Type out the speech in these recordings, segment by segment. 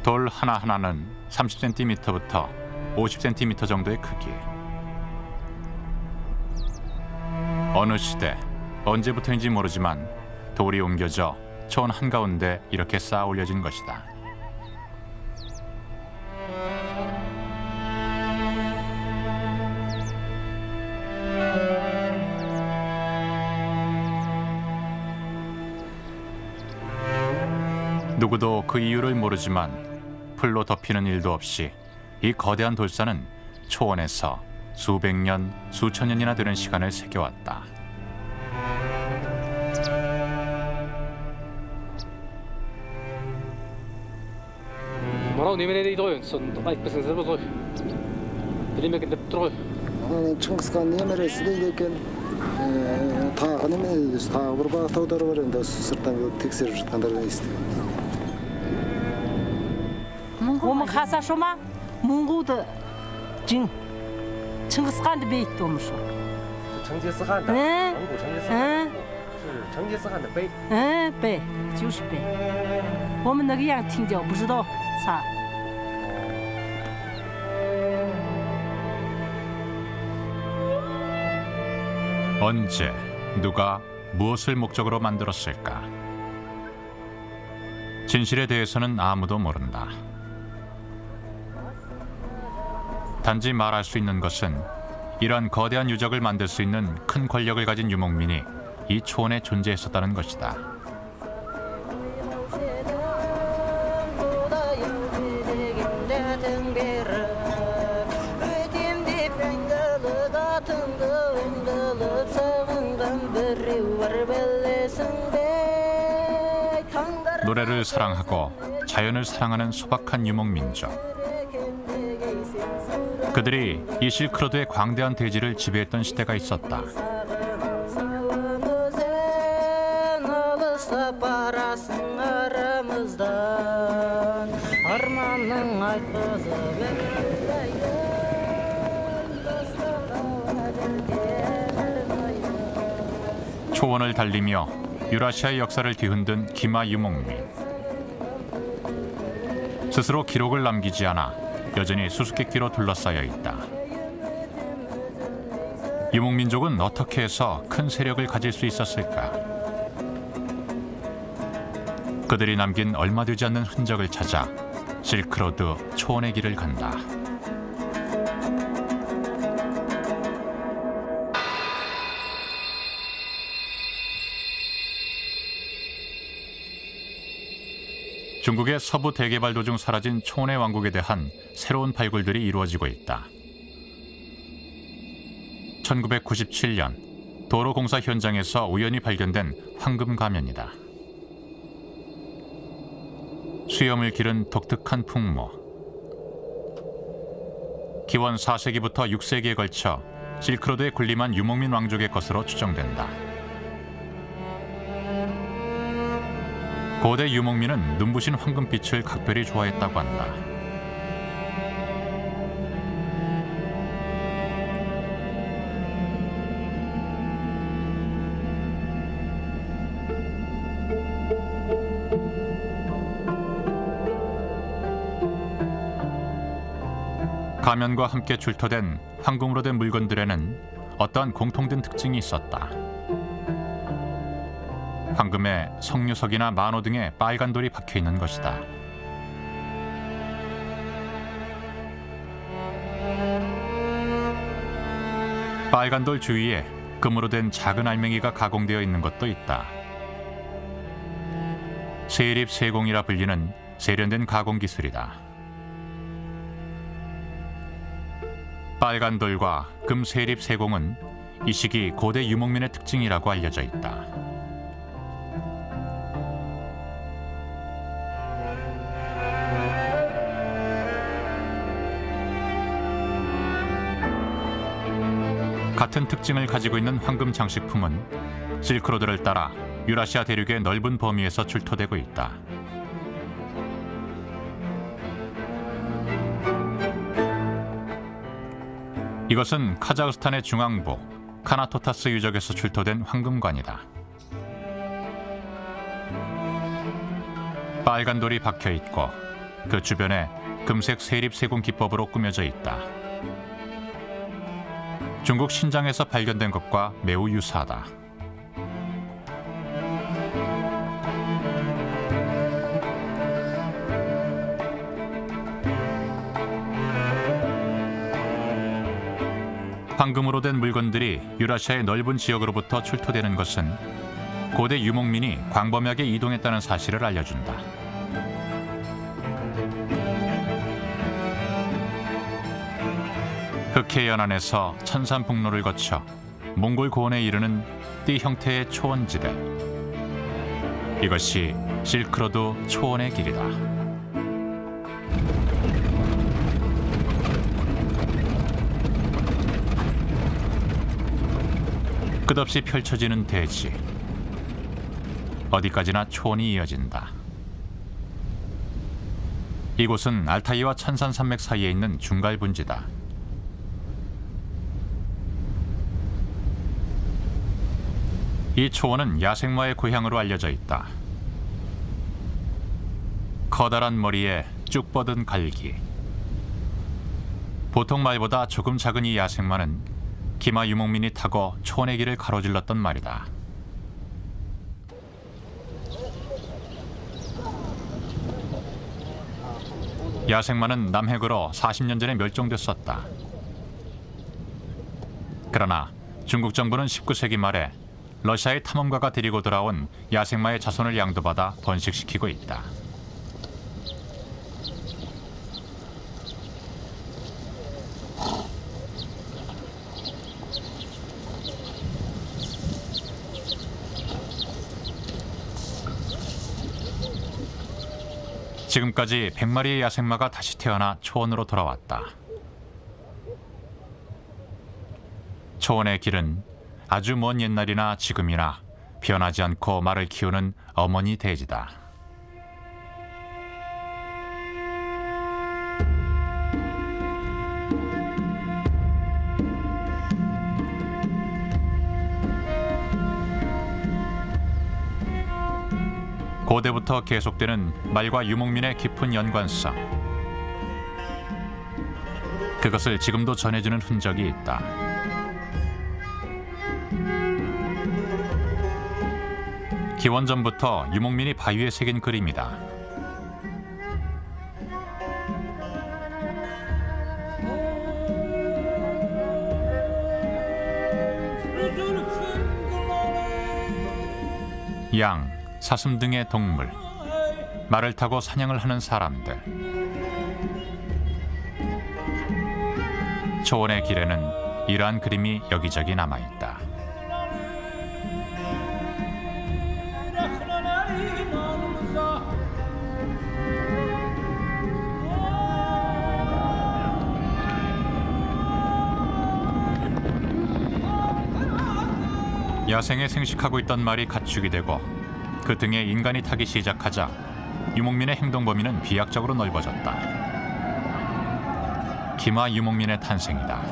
돌 하나하나는 30cm부터 50cm 정도의 크기. 어느 시대, 언제부터인지 모르지만 돌이 옮겨져 촌 한가운데 이렇게 쌓아 올려진 것이다. 누구도 그 이유를 모르지만 풀로 덮이는 일도 없이 이 거대한 돌산은 초원에서 수백 년, 수천 년이나 되는 시간을 새겨왔다. Мынау немене дейді ғой енді соны айтып берсеңіздер болады ғой. Білем екен деп тұр ғой. Шыңғысхан немересі дейді екен. Тағы немене дейді, тағы бір бағыттаулары бар енді сырттан тексеріп жатқандардан естіген. Оның қасашыма мұңғуды жың. Шыңғысханды бейітті омышы. 成吉思汗的，蒙古成吉思汗是成吉思汗的碑。碑，就是碑。我们那个样听叫不知道啥。 언제, 누가, 무엇을 목적으로 만들었을까? 진실에 대해서는 아무도 모른다. 단지 말할 수 있는 것은 이러한 거대한 유적을 만들 수 있는 큰 권력을 가진 유목민이 이 초원에 존재했었다는 것이다. 노래를 사랑하고 자연을 사랑하는 소박한 유목민족. 그들이 이 실크로드의 광대한 대지를 지배했던 시대가 있었다. 초원을 달리며 유라시아의 역사를 뒤흔든 기마 유목민. 스스로 기록을 남기지 않아 여전히 수수께끼로 둘러싸여 있다. 유목민족은 어떻게 해서 큰 세력을 가질 수 있었을까? 그들이 남긴 얼마 되지 않는 흔적을 찾아 실크로드 초원의 길을 간다. 중국의 서부 대개발 도중 사라진 초원의 왕국에 대한 새로운 발굴들이 이루어지고 있다. 1997년 도로 공사 현장에서 우연히 발견된 황금 가면이다. 수염을 기른 독특한 풍모. 기원 4세기부터 6세기에 걸쳐 실크로드에 군림한 유목민 왕족의 것으로 추정된다. 고대 유목민은 눈부신 황금빛을 각별히 좋아했다고 한다. 가면과 함께 출토된 황금으로 된 물건들에는 어떠한 공통된 특징이 있었다. 황금에 석류석이나 만호 등의 빨간 돌이 박혀 있는 것이다. 빨간 돌 주위에 금으로 된 작은 알맹이가 가공되어 있는 것도 있다. 세립 세공이라 불리는 세련된 가공 기술이다. 빨간 돌과 금 세립 세공은 이 시기 고대 유목민의 특징이라고 알려져 있다. 같은 특징을 가지고 있는 황금 장식품은 실크로드를 따라 유라시아 대륙의 넓은 범위에서 출토되고 있다. 이것은 카자흐스탄의 중앙부 카나토타스 유적에서 출토된 황금관이다. 빨간 돌이 박혀 있고 그 주변에 금색 세립 세공 기법으로 꾸며져 있다. 중국 신장에서 발견된 것과 매우 유사하다. 황금으로 된 물건들이 유라시아의 넓은 지역으로부터 출토되는 것은 고대 유목민이 광범위하게 이동했다는 사실을 알려준다. 흑해 연안에서 천산북로를 거쳐 몽골 고원에 이르는 띠 형태의 초원지대. 이것이 실크로드 초원의 길이다. 끝없이 펼쳐지는 대지. 어디까지나 초원이 이어진다. 이곳은 알타이와 천산 산맥 사이에 있는 중갈 분지다. 이 초원은 야생마의 고향으로 알려져 있다. 커다란 머리에 쭉 뻗은 갈기. 보통 말보다 조금 작은 이 야생마는 기마 유목민이 타고 초원의 길을 가로질렀던 말이다. 야생마는 남핵으로 40년 전에 멸종됐었다. 그러나 중국 정부는 19세기 말에 러시아의 탐험가가 데리고 돌아온 야생마의 자손을 양도받아 번식시키고 있다. 지금까지 100마리의 야생마가 다시 태어나 초원으로 돌아왔다. 초원의 길은 아주 먼 옛날이나 지금이나 변하지 않고 말을 키우는 어머니 대지다. 고대부터 계속되는 말과 유목민의 깊은 연관성. 그것을 지금도 전해주는 흔적이 있다. 기원전부터 유목민이 바위에 새긴 그림이다. 양, 사슴 등의 동물, 말을 타고 사냥을 하는 사람들. 초원의 길에는 이러한 그림이 여기저기 남아있다. 야생에 생식하고 있던 말이 가축이 되고 그 등에 인간이 타기 시작하자 유목민의 행동 범위는 비약적으로 넓어졌다. 기마 유목민의 탄생이다.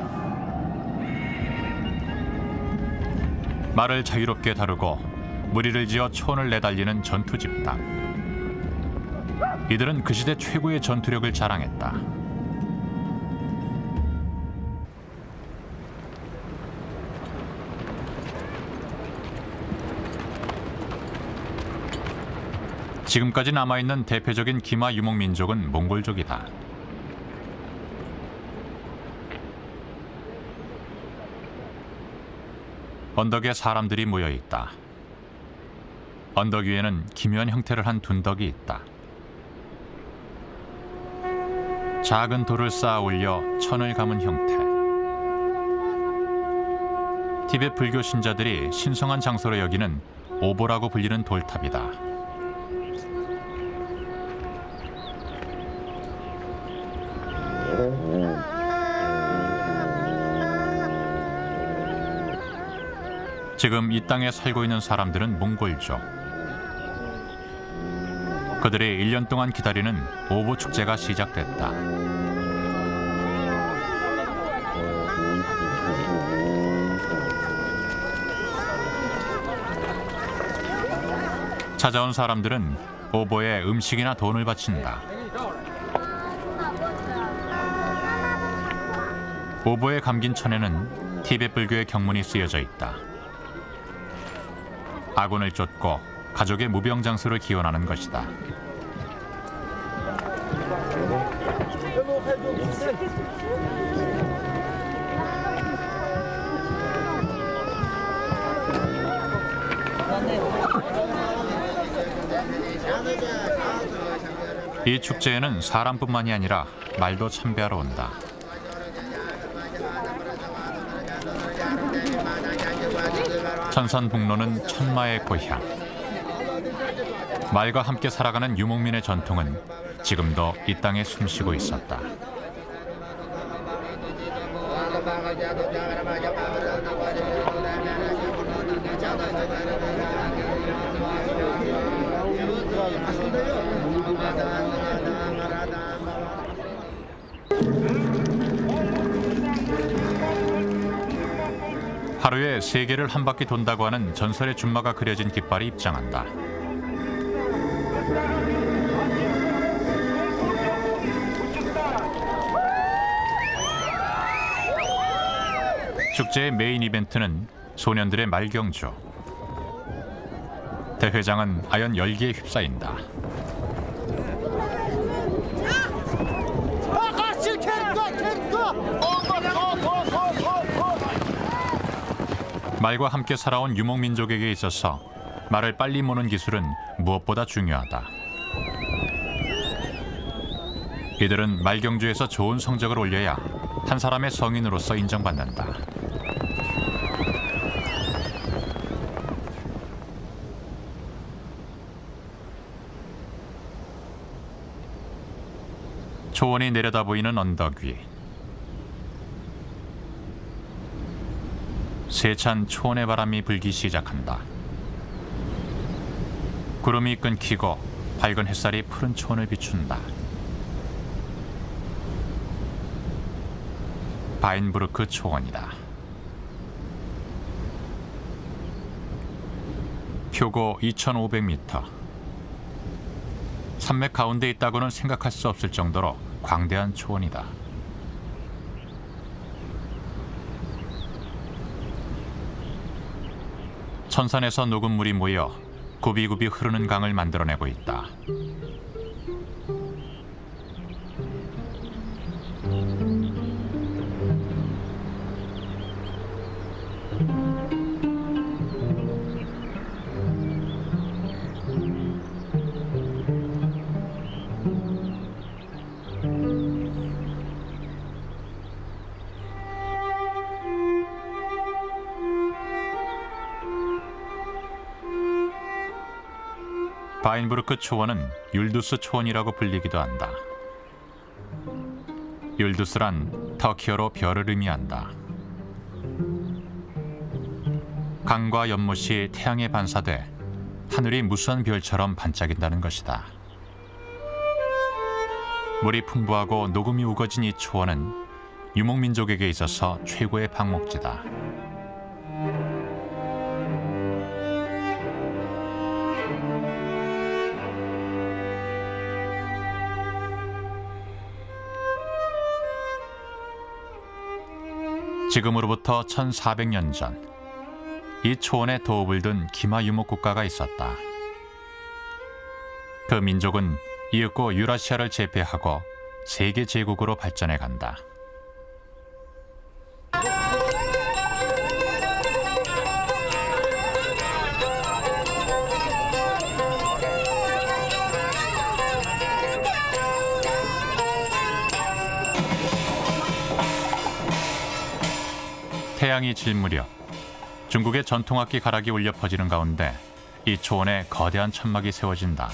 말을 자유롭게 다루고 무리를 지어 초원을 내달리는 전투 집단. 이들은 그 시대 최고의 전투력을 자랑했다. 지금까지 남아있는 대표적인 기마 유목민족은 몽골족이다. 언덕에 사람들이 모여있다. 언덕 위에는 기묘한 형태를 한 둔덕이 있다. 작은 돌을 쌓아 올려 천을 감은 형태. 티베트 불교 신자들이 신성한 장소로 여기는 오보라고 불리는 돌탑이다. 지금 이 땅에 살고 있는 사람들은 몽골족. 그들이 1년 동안 기다리는 오보 축제가 시작됐다. 찾아온 사람들은 오보에 음식이나 돈을 바친다. 오보에 감긴 천에는 티베트 불교의 경문이 쓰여져 있다. 아군을 쫓고 가족의 무병장수를 기원하는 것이다. 이 축제에는 사람뿐만이 아니라 말도 참배하러 온다. 천산북로는 천마의 고향. 말과 함께 살아가는 유목민의 전통은 지금도 이 땅에 숨쉬고 있었다. 하루에 세계를 한 바퀴 돈다고 하는 전설의 줌마가 그려진 깃발이 입장한다. 축제의 메인 이벤트는 소년들의 말경주. 대회장은 아연 열기에 휩싸인다. 말과 함께 살아온 유목민족에게 있어서 말을 빨리 모는 기술은 무엇보다 중요하다. 이들은 말경주에서 좋은 성적을 올려야 한 사람의 성인으로서 인정받는다. 초원이 내려다 보이는 언덕 위. 세찬 초원의 바람이 불기 시작한다. 구름이 끊기고 밝은 햇살이 푸른 초원을 비춘다. 바인부르크 초원이다. 표고 2,500m. 산맥 가운데 있다고는 생각할 수 없을 정도로 광대한 초원이다. 천산에서 녹은 물이 모여 굽이굽이 흐르는 강을 만들어내고 있다. 바인부르크 초원은 율두스 초원이라고 불리기도 한다. 율두스란 터키어로 별을 의미한다. 강과 연못이 태양에 반사돼 하늘이 무수한 별처럼 반짝인다는 것이다. 물이 풍부하고 녹음이 우거진 이 초원은 유목민족에게 있어서 최고의 방목지다. 지금으로부터 1400년 전, 이 초원에 도읍을 둔 기마 유목 국가가 있었다. 그 민족은 이윽고 유라시아를 제패하고 세계 제국으로 발전해 간다. 태양이 질 무렵 중국의 전통악기 가락이 울려 퍼지는 가운데 이 초원에 거대한 천막이 세워진다.